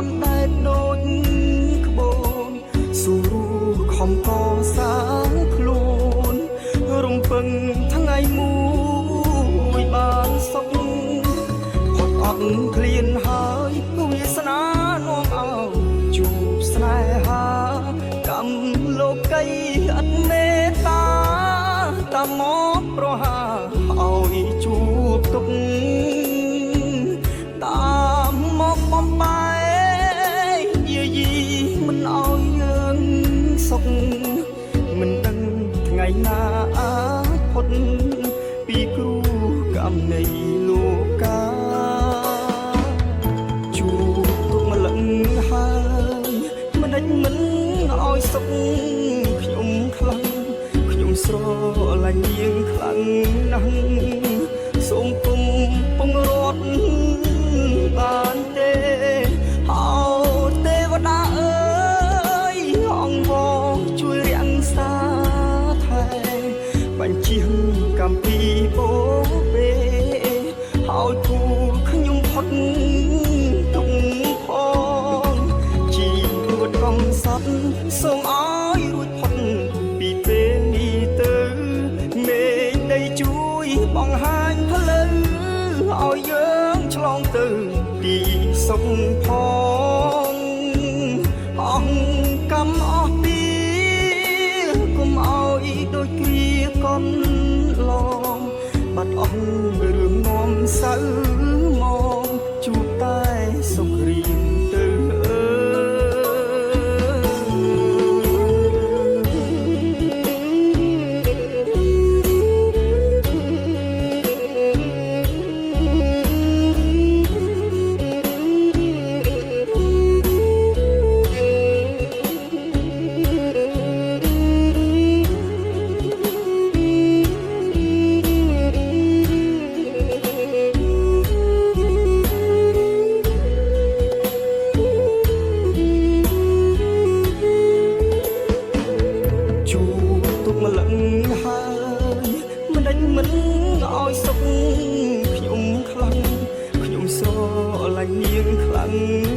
មតែដូចក្បូនស៊ូរូខំកសាងខ្លួនរំពឹងថ្ងៃមួយបានសុខផុតអត់ឃ្លានហើយវាសនានាំឲ្យជួបស្នេហាកម្មលោកីអត់មេត្តាតាមមកប្រហាឲ្យជួបទុកតាមមកបំបែយាយីមិនឲ្យយើងសុខមិនដឹងថ្ងៃណាអាចផុតពីគ្រូកម្មនៃលោកកាជួបទុកម្លឹងហើយមិនដេចមិនឲ្យសុខខ្ញុំខ្លាំងខ្ញុំស្រឡាញ់នាងខ្លាំងណាស់សូមគុំពងរត់បានទេហៅទេវតាអើយអង្វរជួយរាំងសាថែបញ្ជាកម្មពីពោពេហើយគូខ្ញុំផុតទុកផងជីវិតកំសត់សូមឲ្យរួចផុតពីពេលនេះទៅមេឃដីជួយបង្ហាញផ្លូវឲ្យយើងឆ្លងទៅទីសុខផងអង្គកម្មអស់ពីគុំឲ្យដូចគ្រាកន់ឡងបាត់អស់រឿងនាំសៅមកជួបតែសុខរៀងទៅមិនឲ្យសុខខ្ញុំខ្លាំងខ្ញុំស្រឡាញ់នាងខ្លាំង